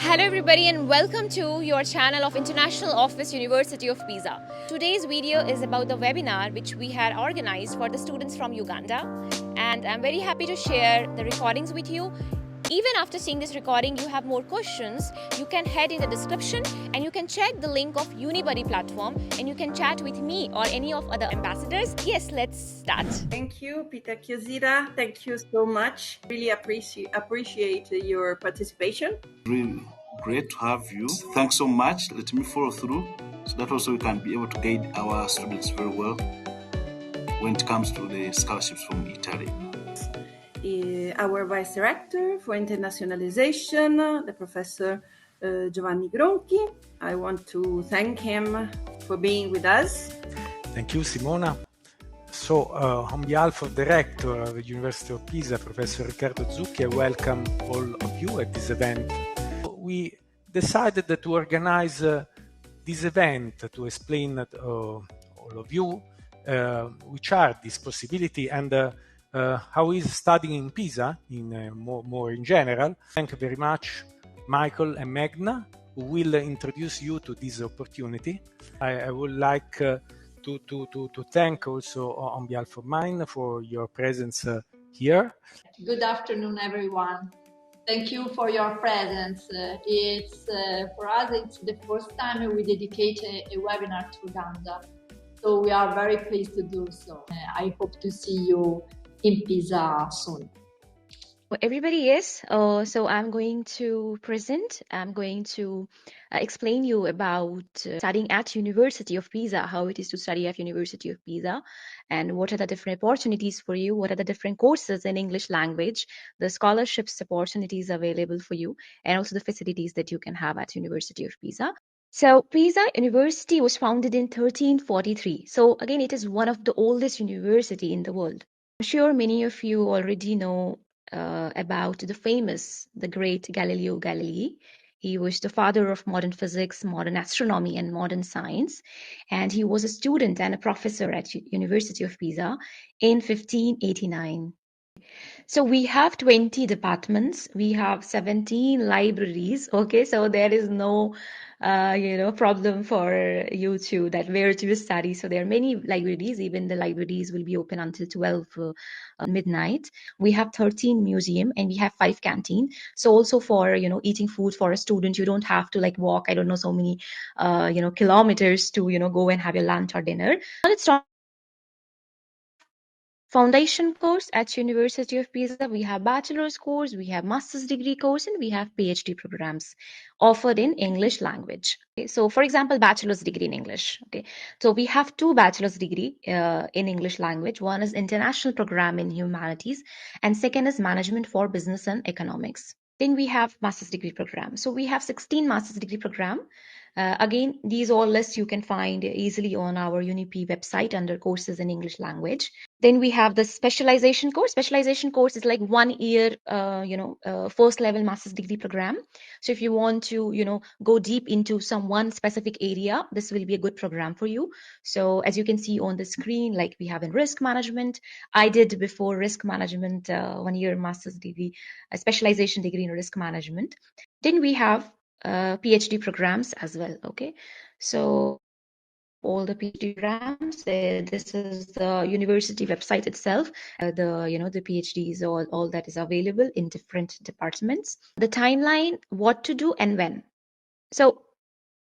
Hello everybody and welcome to your channel of International Office University of Pisa. Today's video is about the webinar which we had organized for the students from Uganda, and I'm very happy to share the recordings with you. Even after seeing this recording, you have more questions, you can head in the description and you can check the link of Unibuddy platform and you can chat with me or any of other ambassadors. Yes, let's start. Thank you, Peter Chiosira. Thank you so much. Really appreciate your participation. Really great to have you. Thanks so much. Let me follow through so that also we can be able to guide our students very well when it comes to the scholarships from Italy. Our Vice Director for Internationalization, the Professor Giovanni Gronchi. I want to thank him for being with us. Thank you, Simona. So, on behalf of the Rector of the University of Pisa, Professor Riccardo Zucchi, I welcome all of you at this event. We decided to organize this event to explain all of you which are these possibilities and how is studying in Pisa in more in general. Thank you very much, Michael and Magna, who will introduce you to this opportunity. I would like to thank also on behalf of mine for your presence here. Good afternoon, everyone. Thank you for your presence. It's for us, it's the first time we dedicate a webinar to Uganda. So we are very pleased to do so. I hope to see you in Pisa soon. Everybody is. So I'm going to explain you about studying at University of Pisa, how it is to study at University of Pisa, and what are the different opportunities for you, what are the different courses in English language, the scholarships opportunities available for you, and also the facilities that you can have at University of Pisa. So Pisa University was founded in 1343. So again, it is one of the oldest university in the world. I'm sure many of you already know about the great Galileo Galilei. He was the father of modern physics, modern astronomy, and modern science. And he was a student and a professor at University of Pisa in 1589. So we have 20 departments. We have 17 libraries. Okay, so there is no problem for you to where to study. So there are many libraries. Even the libraries will be open until 12 midnight. We have 13 museum and we have 5 canteen. So also for eating food for a student, you don't have to walk, I don't know, so many kilometers to go and have your lunch or dinner. Now let's talk foundation course at University of Pisa. We have bachelor's course, we have master's degree course, and we have PhD programs offered in English language. Okay, so for example, bachelor's degree in English. Okay, so we have 2 bachelor's degree in English language. One is international program in humanities, and second is management for business and economics. Then we have master's degree program. So we have 16 master's degree program. Again, these all lists you can find easily on our UniP website under courses in English language. Then we have the specialization course. Specialization course is like 1 year, first level master's degree program. So if you want to, go deep into one specific area, this will be a good program for you. So as you can see on the screen, like we have in risk management. I did before risk management, 1 year master's degree, a specialization degree in risk management. Then we have PhD programs as well. Okay, so all the PhD programs. This is the university website itself. The PhDs, all that is available in different departments. The timeline, what to do and when. So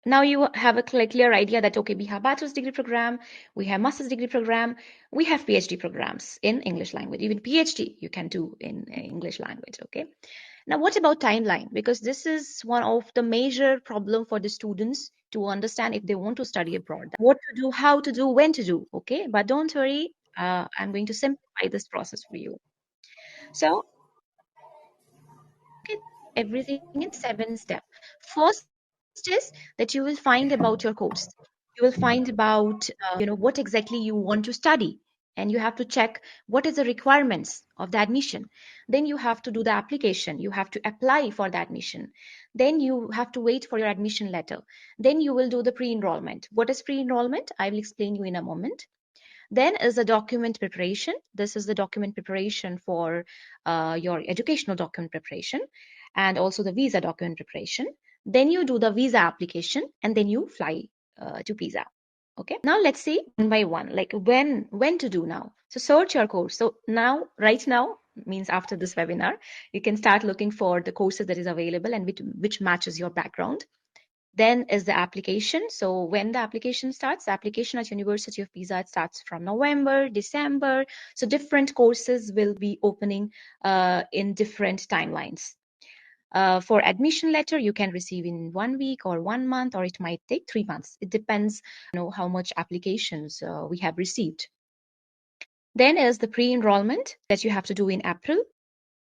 now you have a clear idea that, okay, we have bachelor's degree program, we have master's degree program, we have PhD programs in English language. Even PhD you can do in English language, okay? Now, what about timeline? Because this is one of the major problem for the students to understand if they want to study abroad. What to do, how to do, when to do, okay? But don't worry, I'm going to simplify this process for you. So, everything in 7 steps. First is that you will find about your course. You will find about what exactly you want to study, and you have to check what is the requirements of the admission. Then you have to do the application. You have to apply for the admission. Then you have to wait for your admission letter. Then you will do the pre-enrollment. What is pre-enrollment? I will explain you in a moment. Then is the document preparation. This is the document preparation for your educational document preparation. and also the visa document preparation. Then you do the visa application, and then you fly to Pisa. Okay, now let's see one by one, like when to do now. So search your course. So now, right now, means after this webinar, you can start looking for the courses that is available and which matches your background. Then is the application. So when the application starts, the application at University of Pisa, it starts from November, December. So different courses will be opening in different timelines. For admission letter, you can receive in 1 week or 1 month, or it might take 3 months. It depends, how much applications we have received. Then is the pre-enrollment that you have to do in April.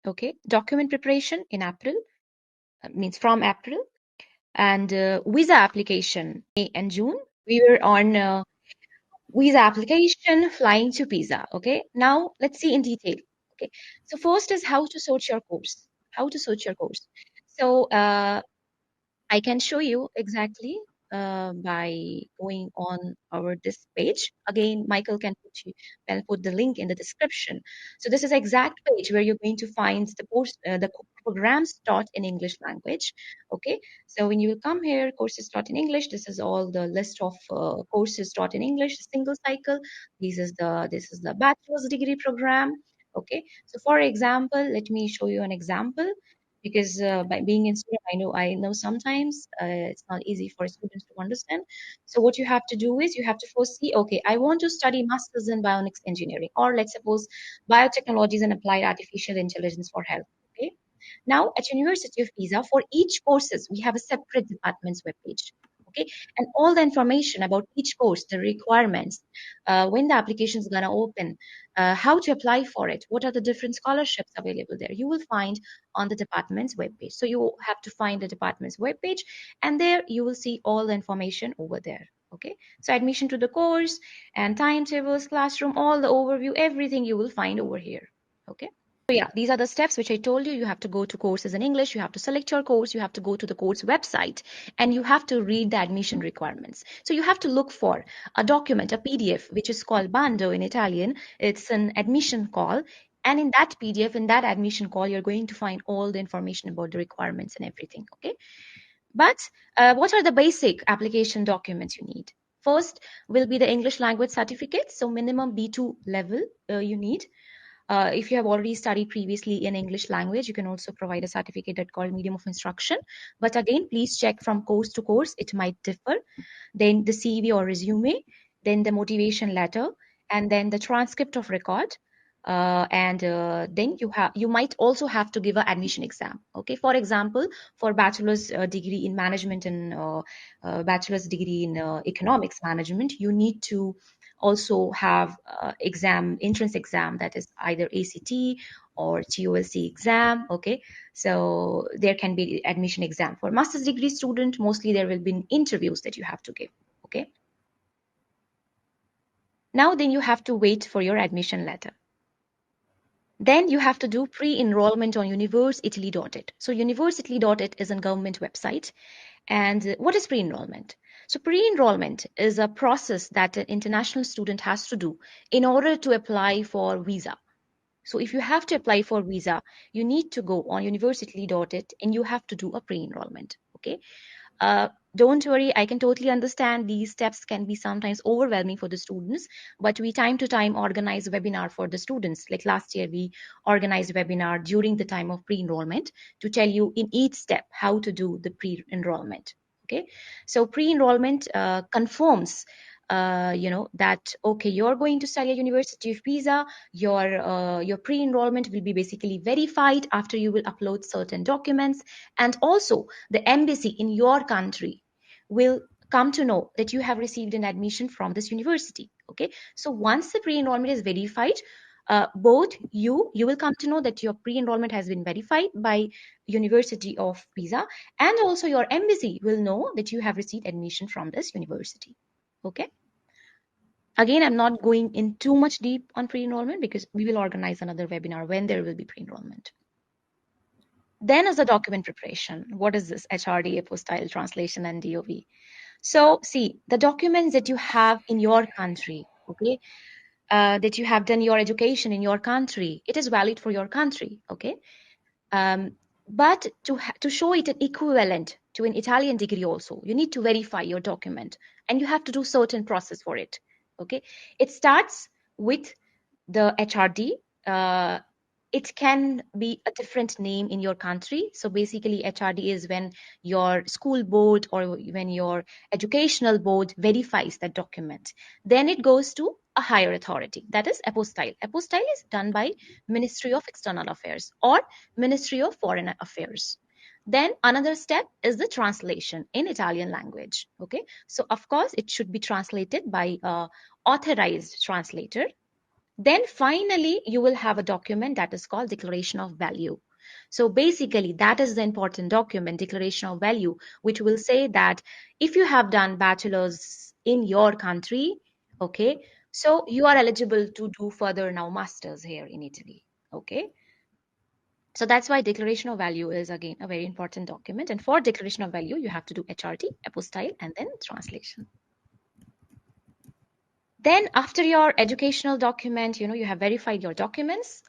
Okay, document preparation in April, means from April, and visa application May and June. We were on visa application, flying to Pisa. Okay, now let's see in detail. Okay, so first is how to search your course. How to search your course. So I can show you exactly by going on our this page. Again, Michael can put the link in the description. So this is exact page where you're going to find the programs taught in English language. Okay, so when you come here, courses taught in English. This is all the list of courses taught in English, single cycle. This is the bachelor's degree program. Okay, so for example, let me show you an example, because by being in student, I know sometimes it's not easy for students to understand. So what you have to do is you have to first see, okay, I want to study masters in bionics engineering, or let's suppose biotechnologies and applied artificial intelligence for health. Okay, now at University of Pisa, for each courses we have a separate department's webpage. Okay, and all the information about each course, the requirements, when the application is gonna open, how to apply for it, what are the different scholarships available there, you will find on the department's webpage. So you have to find the department's webpage, and there you will see all the information over there. Okay, so admission to the course and timetables, classroom, all the overview, everything you will find over here. Okay. So yeah, these are the steps which I told you. You have to go to courses in English, you have to select your course, you have to go to the course website, and you have to read the admission requirements. So you have to look for a document, a PDF, which is called bando in Italian. It's an admission call. And in that PDF, in that admission call, you're going to find all the information about the requirements and everything. Okay. But what are the basic application documents you need? First will be the English language certificate. So minimum B2 level you need. If you have already studied previously in English language, you can also provide a certificate that's called medium of instruction. But again, please check from course to course, it might differ. Then the CV or resume, then the motivation letter, and then the transcript of record. And then you might also have to give an admission exam. Okay, for example, for bachelor's degree in management and bachelor's degree in economics management, you need to also have entrance exam, that is either ACT or TOLC exam. Okay, so there can be admission exam. For master's degree student, mostly there will be interviews that you have to give. Okay, now then you have to wait for your admission letter. Then you have to do pre-enrollment on universitaly.it. So universitaly.it is a government website. And what is pre-enrollment? So pre-enrollment is a process that an international student has to do in order to apply for visa. So if you have to apply for visa, you need to go on universitaly.it and you have to do a pre-enrollment. Okay. Don't worry, I can totally understand these steps can be sometimes overwhelming for the students, but we time to time organize a webinar for the students. Like last year, we organized a webinar during the time of pre-enrollment to tell you in each step how to do the pre-enrollment. Okay, so pre-enrollment confirms that okay, you're going to study at University of Pisa. Your pre-enrollment will be basically verified after you will upload certain documents, and also the embassy in your country will come to know that you have received an admission from this university. Okay, so once the pre-enrollment is verified, both you will come to know that your pre-enrollment has been verified by University of Pisa, and also your embassy will know that you have received admission from this university. Okay. Again, I'm not going in too much deep on pre-enrollment because we will organize another webinar when there will be pre-enrollment. Then is the document preparation. What is this? HRD, apostille, translation, and DOV. So see, the documents that you have in your country, okay, that you have done your education in your country, it is valid for your country, okay? But to show it an equivalent to an Italian degree also, you need to verify your document, and you have to do certain process for it. Okay, it starts with the HRD. It can be a different name in your country. So basically, HRD is when your school board or when your educational board verifies that document. Then it goes to a higher authority, that is apostille. Apostille is done by Ministry of External Affairs or Ministry of Foreign Affairs. Then another step is the translation in Italian language. Okay, so of course it should be translated by a authorized translator. Then finally, you will have a document that is called Declaration of Value. So basically, that is the important document, Declaration of Value, which will say that if you have done bachelor's in your country, okay, so you are eligible to do further now masters here in Italy, okay. So that's why Declaration of Value is again a very important document. And for Declaration of Value, you have to do HRT, apostille, and then translation. Then after your educational document, you have verified your documents,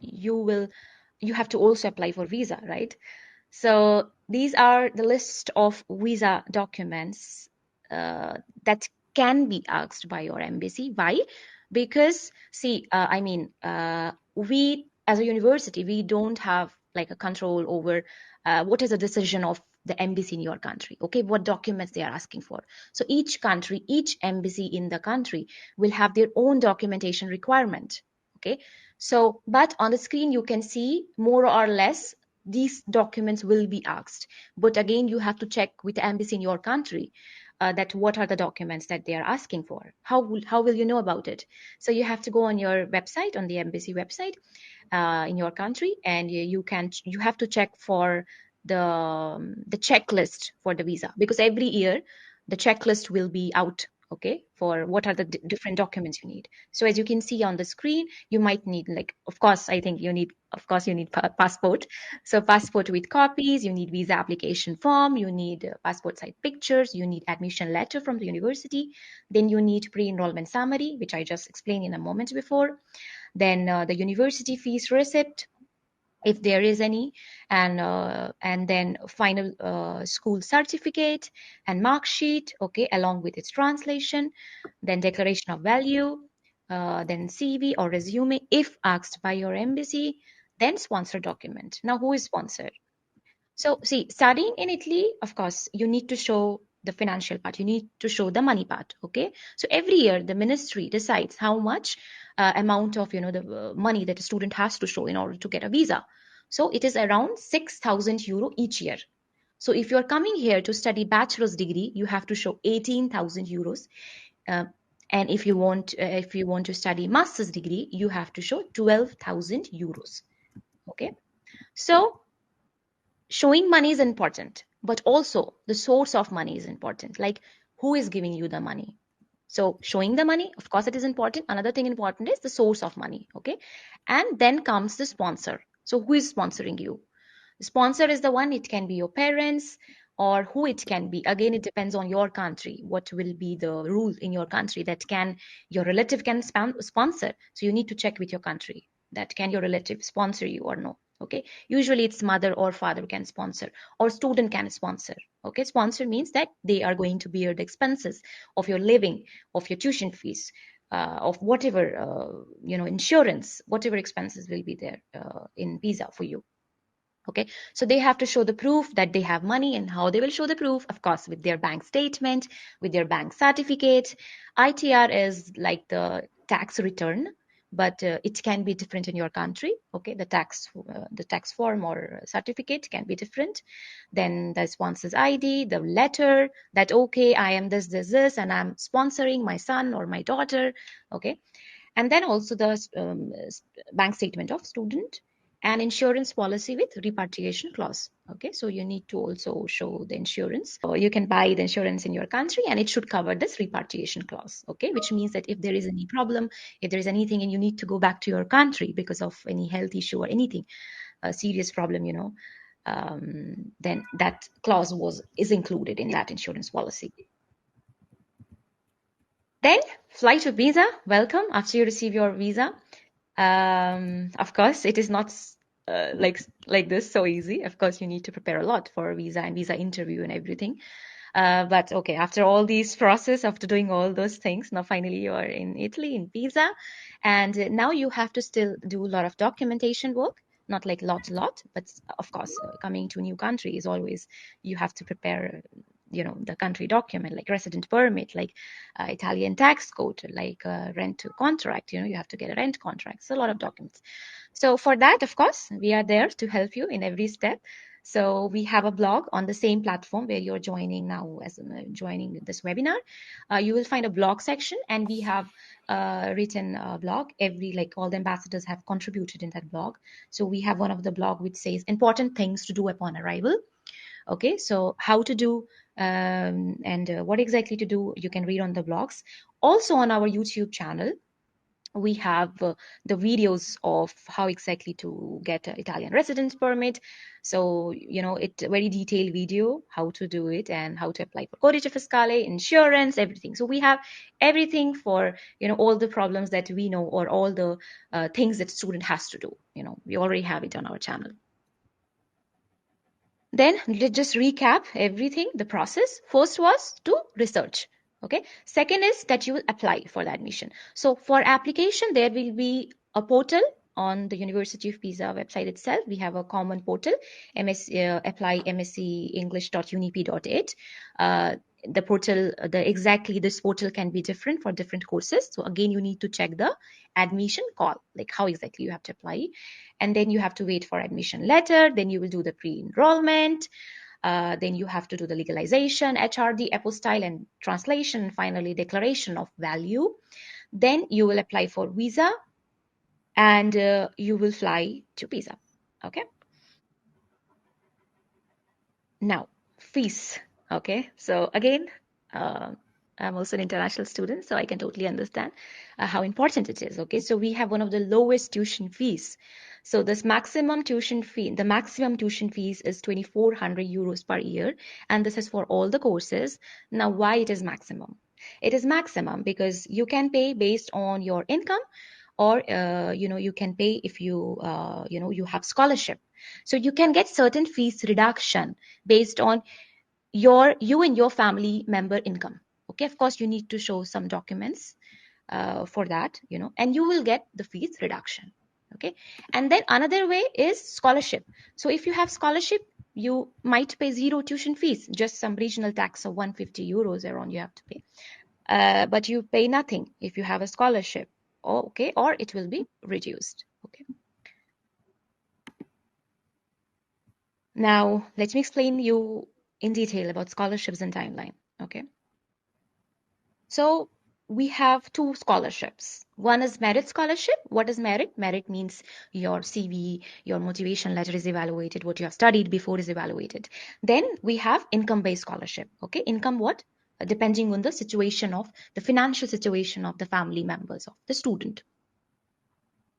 you have to also apply for visa, right? So these are the list of visa documents that can be asked by your embassy. Why? Because see, we as a university, we don't have like a control over what is a decision of the embassy in your country. Okay, what documents they are asking for. So each country, each embassy in the country will have their own documentation requirement. Okay, so but on the screen you can see more or less these documents will be asked, but again you have to check with the embassy in your country that what are the documents that they are asking for. How will you know about it? So you have to go on your website, on the embassy website in your country, and you have to check for the checklist for the visa, because every year the checklist will be out, okay, for what are the different documents you need. So as you can see on the screen, you might need, like, of course you need passport. So passport with copies, you need visa application form, you need passport size pictures, you need admission letter from the university, then you need pre-enrollment summary, which I just explained in a moment before, then the university fees receipt, if there is any, and then final school certificate and mark sheet, okay, along with its translation, then declaration of value, then CV or resume if asked by your embassy, then sponsor document. Now, who is sponsored? So see, studying in Italy, of course, you need to show the financial part. You need to show the money part. Okay. So every year the ministry decides how much amount of, the money that a student has to show in order to get a visa. So it is around 6,000 euro each year. So if you're coming here to study bachelor's degree, you have to show 18,000 euros. And if you want to study master's degree, you have to show 12,000 euros. Okay. So showing money is important, but also the source of money is important. Like, who is giving you the money? So showing the money, of course, it is important. Another thing important is the source of money. Okay. And then comes the sponsor. So who is sponsoring you? The sponsor is the one, it can be your parents or who it can be. Again, it depends on your country. What will be the rule in your country that your relative can sponsor. So you need to check with your country that can your relative sponsor you or no. Okay, usually it's mother or father can sponsor, or student can sponsor. Okay, sponsor means that they are going to bear the expenses of your living, of your tuition fees, of whatever insurance, whatever expenses will be there in Pisa for you. Okay, so they have to show the proof that they have money. And how they will show the proof? Of course, with their bank statement, with their bank certificate. ITR is like the tax return, but it can be different in your country. Okay, the tax form or certificate can be different. Then the sponsor's ID, the letter that, okay, I am this, and I'm sponsoring my son or my daughter. Okay, and then also the bank statement of student and insurance policy with repatriation clause. Okay, so you need to also show the insurance, or you can buy the insurance in your country and it should cover this repatriation clause. Okay, which means that if there is any problem, if there is anything and you need to go back to your country because of any health issue or anything, a serious problem, then that clause is included in that insurance policy. Then fly to visa. Welcome after you receive your visa. Of course, it is not like this so easy. Of course, you need to prepare a lot for visa and visa interview and everything. But okay, after all these process, after doing all those things, now finally you are in Italy, in Pisa, and now you have to still do a lot of documentation work, not like lot, but of course, coming to a new country is always, you have to prepare, the country document, like resident permit, like Italian tax code, like rent contract, you have to get a rent contract. So a lot of documents. So for that, of course, we are there to help you in every step. So we have a blog on the same platform where you're joining now, as joining this webinar. You will find a blog section, and we have written a blog. Like all the ambassadors have contributed in that blog. So we have one of the blog which says important things to do upon arrival. Okay, so how to do and what exactly to do, you can read on the blogs. Also on our YouTube channel, we have the videos of how exactly to get an Italian residence permit. So, it's a very detailed video, how to do it and how to apply for codice fiscale, insurance, everything. So we have everything for, all the problems that we know, or all the things that student has to do. We already have it on our channel. Then let's just recap everything, the process. First was to research. Okay. Second is that you will apply for the admission. So for application, there will be a portal on the University of Pisa website itself. We have a common portal, apply mscenglish.unip.it. The portal, this portal can be different for different courses. So again, you need to check the admission call, like how exactly you have to apply. And then you have to wait for admission letter. Then you will do the pre-enrollment. Then you have to do the legalization, HRD, apostille, and translation, and finally declaration of value. Then you will apply for visa, and you will fly to Pisa. Okay. Now, fees. Okay. So again, I'm also an international student, so I can totally understand how important it is. Okay. So we have one of the lowest tuition fees. So the maximum tuition fees is 2,400 euros per year. And this is for all the courses. Now, why it is maximum? It is maximum because you can pay based on your income, or you can pay if you you have scholarship. So you can get certain fees reduction based on you and your family member income. Okay, of course you need to show some documents for that, and you will get the fees reduction. Okay, and then another way is scholarship. So if you have scholarship, you might pay zero tuition fees, just some regional tax of 150 euros around you have to pay, but you pay nothing if you have a scholarship. Okay, or it will be reduced. Okay. Now let me explain you in detail about scholarships and timeline. Okay. So we have two scholarships. One is merit scholarship. What is merit? Merit means your CV, your motivation letter is evaluated, what you have studied before is evaluated. Then we have income-based scholarship. Okay, income what? Depending on the situation of the financial situation of the family members of the student.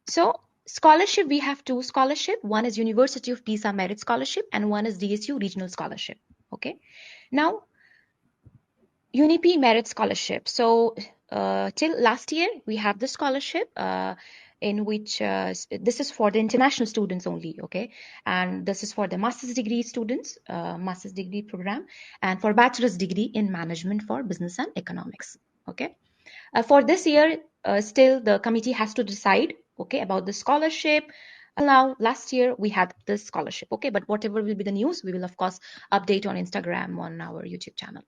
So scholarship, we have two scholarship. One is University of Pisa Merit Scholarship and one is DSU Regional Scholarship. Okay. Now, UNIP Merit Scholarship. So till last year, we have the scholarship in which this is for the international students only, okay? And this is for the master's degree students, master's degree program, and for bachelor's degree in management for business and economics, okay? For this year, still the committee has to decide, okay, about the scholarship. Now, last year we had this scholarship, okay? But whatever will be the news, we will of course update on Instagram, on our YouTube channel.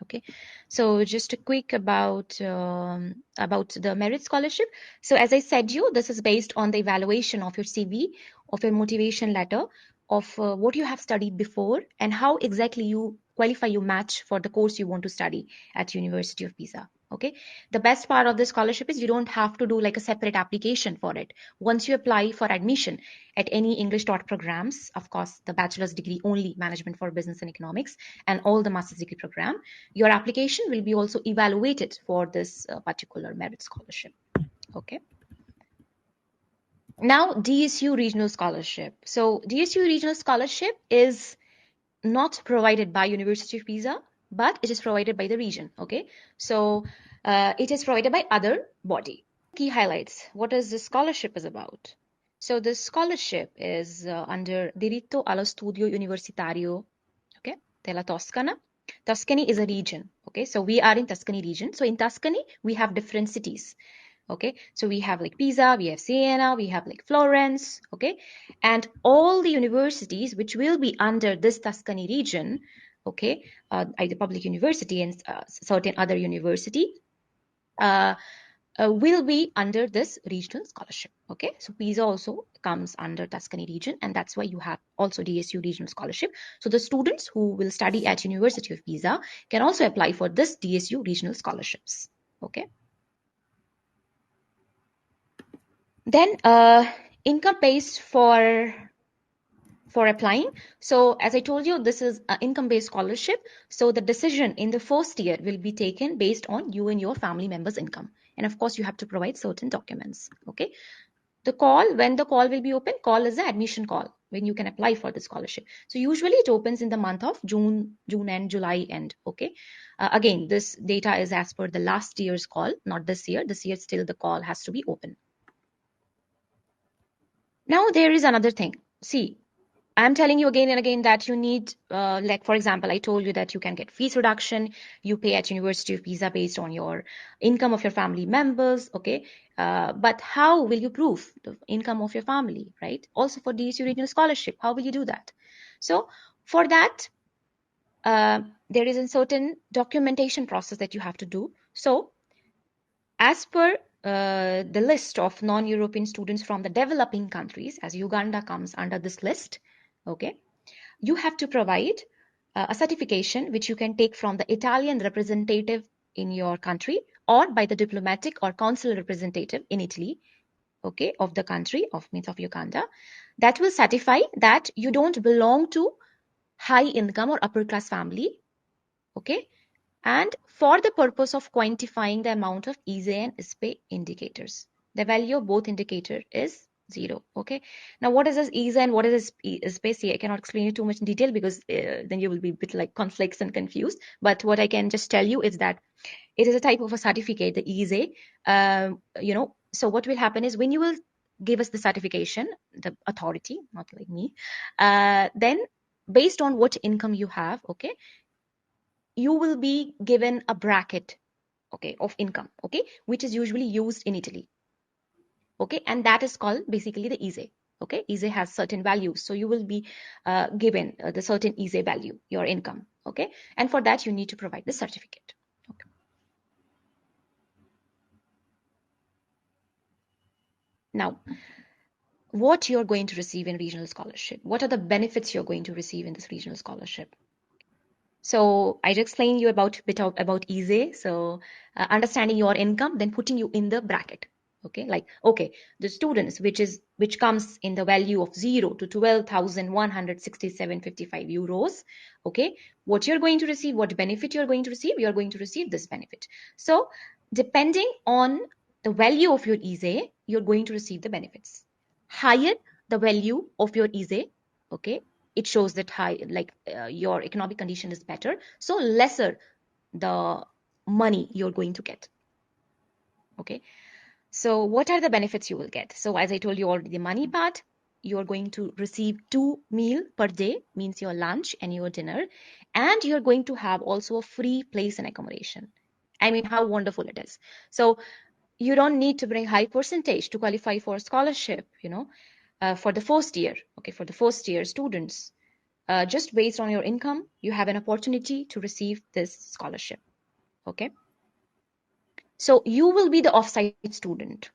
Okay, so just a quick about the merit scholarship. So as I said you, this is based on the evaluation of your CV, of your motivation letter, of what you have studied before, and how exactly you qualify, you match for the course you want to study at University of Pisa. Okay, the best part of the scholarship is you don't have to do like a separate application for it. Once you apply for admission at any English taught programs, of course the bachelor's degree only, management for business and economics, and all the master's degree program, your application will be also evaluated for this particular merit scholarship. Okay. Now, DSU Regional Scholarship. So DSU Regional Scholarship is not provided by University of Pisa, but it is provided by the region. Okay, so it is provided by other body. Key highlights. What is this scholarship is about? So this scholarship is under Diritto allo Studio Universitario, okay, della Toscana. Tuscany is a region, okay, so we are in Tuscany region. So in Tuscany, we have different cities, okay, so we have like Pisa, we have Siena, we have like Florence, okay, and all the universities which will be under this Tuscany region, okay, either public university and certain other university, will be under this regional scholarship. Okay, so Pisa also comes under Tuscany region, and that's why you have also DSU regional scholarship. So the students who will study at University of Pisa can also apply for this DSU regional scholarships. Okay. Then income based for applying. So as I told you, this is an income-based scholarship. So the decision in the first year will be taken based on you and your family members' income. And of course, you have to provide certain documents. Okay. When the call will be open, call is the admission call when you can apply for the scholarship. So usually it opens in the month of June and July end. Okay. Again, this data is as per the last year's call, not this year. This year still the call has to be open. Now there is another thing. See, I'm telling you again and again that you need, like for example, I told you that you can get fees reduction. You pay at University of Pisa based on your income of your family members, okay? But how will you prove the income of your family, right? Also for DSU regional scholarship, how will you do that? So for that, there is a certain documentation process that you have to do. So as per the list of non-European students from the developing countries, as Uganda comes under this list, okay? You have to provide a certification which you can take from the Italian representative in your country or by the diplomatic or consular representative in Italy, okay, of the country of Uganda, that will certify that you don't belong to high income or upper class family, okay, and for the purpose of quantifying the amount of ISE and ISPE indicators. The value of both indicator is 0. Okay. Now, what is this ISE and what is this ISPE? See, I cannot explain it too much in detail because then you will be a bit like conflicts and confused. But what I can just tell you is that it is a type of a certificate, the ISE. So what will happen is when you will give us the certification, the authority, not like me, then based on what income you have, okay, you will be given a bracket, okay, of income, okay, which is usually used in Italy, okay, and that is called basically the ISE. Okay, ISE has certain values, so you will be given the certain ISE value, your income, okay, and for that you need to provide the certificate. Okay. Now, what you're going to receive in regional scholarship, what are the benefits you're going to receive in this regional scholarship? So I explained you about ISE. So understanding your income, then putting you in the bracket. Okay, like okay, the students which comes in the value of 0 to 12,167.55 euros. Okay, what you're going to receive, what benefit you're going to receive, you're going to receive this benefit. So depending on the value of your ISE, you're going to receive the benefits. Higher the value of your ISE, okay, it shows that your economic condition is better, so lesser the money you're going to get. Okay, so what are the benefits you will get? So as I told you already, the money part, you're going to receive 2 meals per day, means your lunch and your dinner, and you're going to have also a free place and accommodation. I mean, how wonderful it is. So you don't need to bring high percentage to qualify for a scholarship, for the first year. Okay, for the first year students, just based on your income, you have an opportunity to receive this scholarship. Okay. So you will be the off-site student.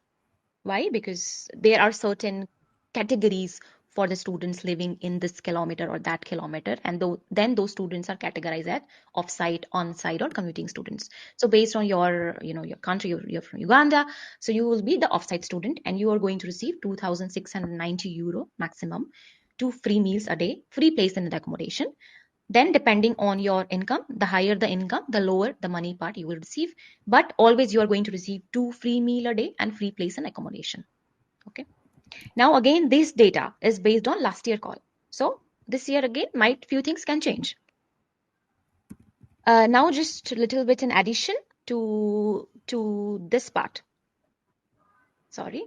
Why? Because there are certain categories for the students living in this kilometer or that kilometer, and then those students are categorized as off-site, on-site, or commuting students. So based on your country, you're from Uganda, so you will be the off-site student, and you are going to receive 2,690 euro maximum, 2 free meals a day, free place and accommodation. Then depending on your income, the higher the income, the lower the money part you will receive. But always you are going to receive 2 free meal a day and free place and accommodation. Okay. Now again, this data is based on last year call. So this year again, few things can change. Now just a little bit in addition to this part. Sorry.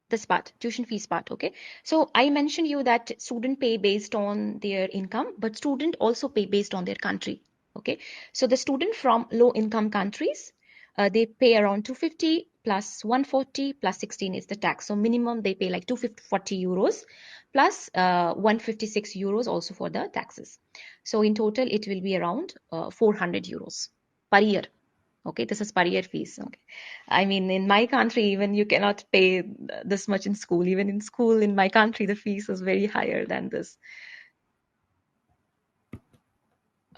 this part, tuition fees part, okay? So I mentioned you that student pay based on their income, but student also pay based on their country, okay? So the student from low income countries, they pay around 250 plus 140 plus 16 is the tax. So minimum they pay like 240 euros plus 156 euros also for the taxes. So in total it will be around 400 euros per year. Okay, this is per year fees. Okay, I mean in my country even you cannot pay this much in school. Even in school in my country the fees is very higher than this.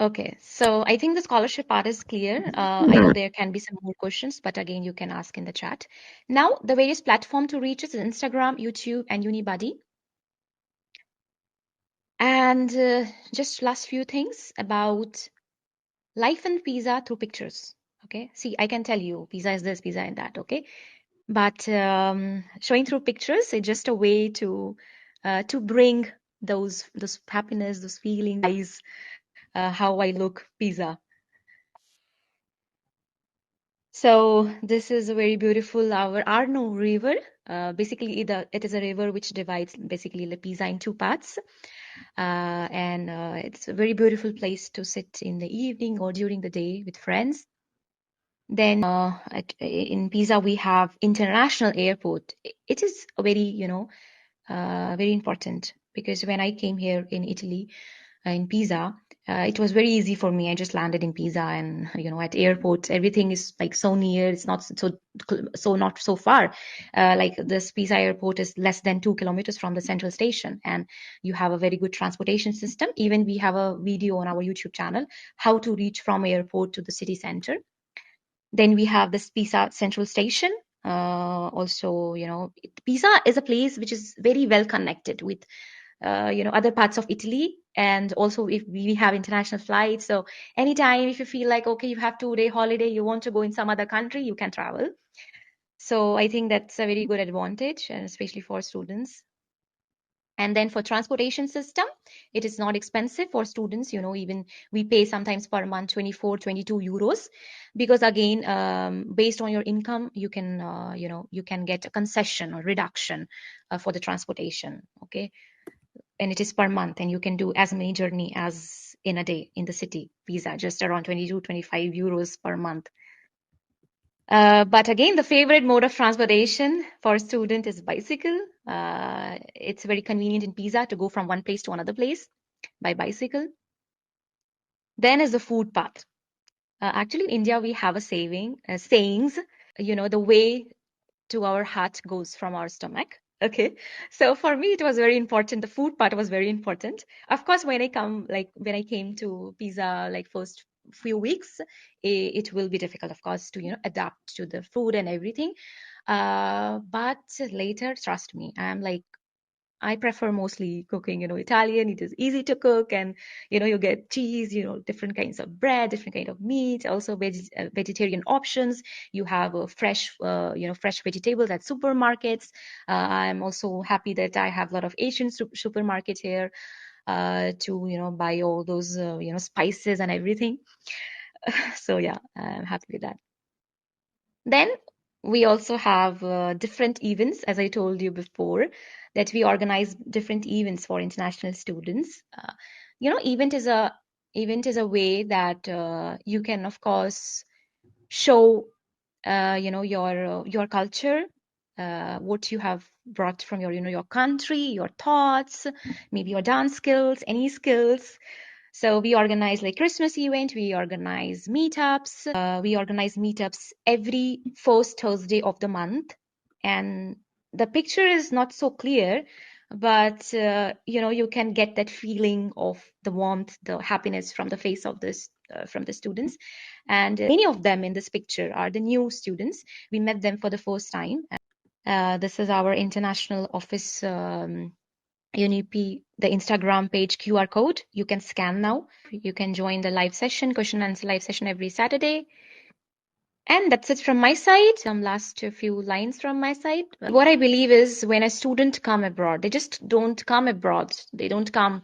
Okay, so I think the scholarship part is clear. I know there can be some more questions, but again you can ask in the chat. Now the various platform to reach us is Instagram, YouTube, and Unibuddy. And just last few things about life in Pisa through pictures. Okay, see, I can tell you Pisa is this, Pisa and that. Okay, but showing through pictures is just a way to bring those happiness, those feelings, how I look, Pisa. So this is a very beautiful our Arno River. Basically, it is a river which divides basically the Pisa in two parts. And it's a very beautiful place to sit in the evening or during the day with friends. Then in Pisa we have international airport. It is a very, very important because when I came here in Italy, in Pisa, it was very easy for me. I just landed in Pisa, and at airports, everything is like so near. It's not not so far. Like this Pisa airport is less than 2 kilometers from the central station, and you have a very good transportation system. Even we have a video on our YouTube channel how to reach from airport to the city center. Then we have this Pisa Central Station. Also, Pisa is a place which is very well connected with, other parts of Italy. And also if we have international flights. So anytime if you feel like, okay, you have 2-day holiday, you want to go in some other country, you can travel. So I think that's a very good advantage, and especially for students. And then for transportation system, it is not expensive for students. Even we pay sometimes per month 24, 22 euros, because again, based on your income, you can, you can get a concession or reduction for the transportation. Okay. And it is per month, and you can do as many journey as in a day in the city. Pisa, just around 22, 25 euros per month. But again, the favorite mode of transportation for a student is bicycle. It's very convenient in Pisa to go from one place to another place by bicycle. Then is the food part. Actually, in India, we have a sayings, the way to our heart goes from our stomach. Okay. So for me, it was very important. The food part was very important. Of course, when I came to Pisa, like first few weeks, it will be difficult, of course, to, adapt to the food and everything. But later, trust me, I prefer mostly cooking, Italian. It is easy to cook, and, you get cheese, different kinds of bread, different kind of meat, also vegetarian options. You have fresh, fresh vegetables at supermarkets. I'm also happy that I have a lot of Asian supermarkets here to, buy all those, spices and everything. So yeah, I'm happy with that. Then we also have different events, as I told you before, that we organize different events for international students. Event is a way that you can, of course, show, your culture, what you have brought from your, your country, your thoughts, maybe your dance skills, any skills. So we organize like Christmas event, we organize meetups. We organize meetups every first Thursday of the month. And the picture is not so clear, but you can get that feeling of the warmth, the happiness from the face of this from the students. And many of them in this picture are the new students. We met them for the first time. This is our international office. UNIP, the Instagram page QR code. You can scan now. You can join the live session, question and answer live session every Saturday. And that's it from my side. Some last few lines from my side. What I believe is when a student come abroad, they just don't come abroad. They don't come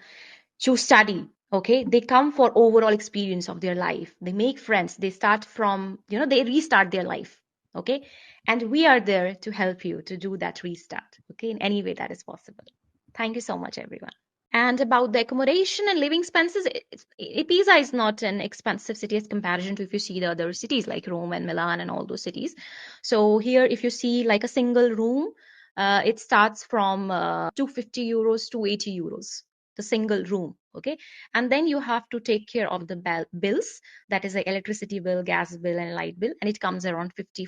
to study. Okay. They come for overall experience of their life. They make friends. They start from, they restart their life. Okay. And we are there to help you to do that restart. Okay. In any way that is possible. Thank you so much, everyone. And about the accommodation and living expenses, Pisa is not an expensive city as comparison to if you see the other cities like Rome and Milan and all those cities. So here, if you see like a single room, it starts from 250 euros to 80 euros, the single room. Okay. And then you have to take care of the bills, that is the electricity bill, gas bill, and light bill. And it comes around 50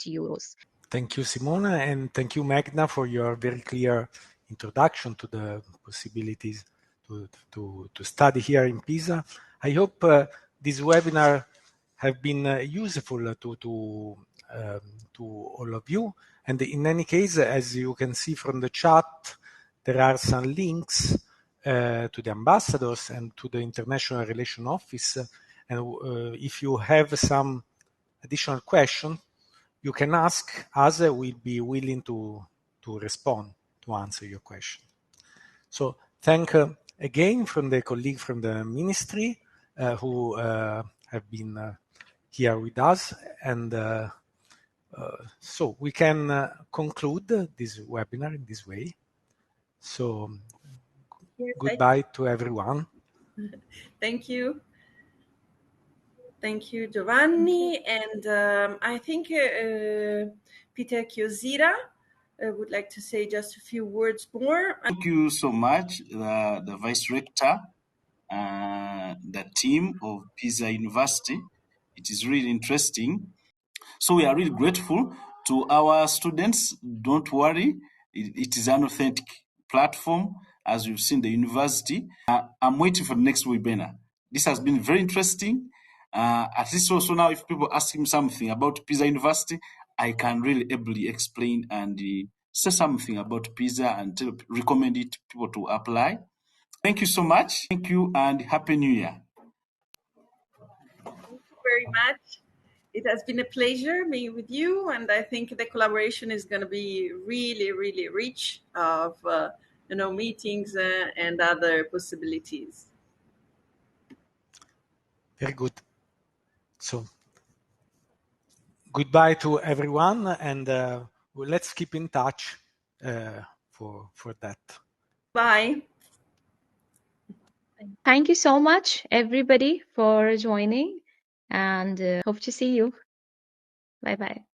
euros. Thank you, Simona, and thank you, Magna, for your very clear introduction to the possibilities to study here in Pisa. I hope this webinar have been useful to all of you. And in any case, as you can see from the chat, there are some links to the ambassadors and to the International Relations Office. And if you have some additional questions, you can ask us. We'll be willing to respond, to answer your question. So thank again from the colleague from the ministry who have been here with us. And so we can conclude this webinar in this way. So Yes, goodbye to everyone. Thank you. Thank you, Giovanni. And I think Peter Chiosira would like to say just a few words more. Thank you so much, the Vice Rector, the team of Pisa University. It is really interesting. So we are really grateful to our students. Don't worry, it is an authentic platform, as we've seen the university. I'm waiting for the next webinar. This has been very interesting. At least also now, if people ask him something about Pisa University, I can really ably explain and say something about Pisa and recommend it to people to apply. Thank you so much. Thank you and Happy New Year. Thank you very much. It has been a pleasure being with you, and I think the collaboration is going to be really, really rich of meetings and other possibilities. Very good. So goodbye to everyone, and let's keep in touch for that. Bye. Thank you so much, everybody, for joining, and hope to see you. Bye-bye.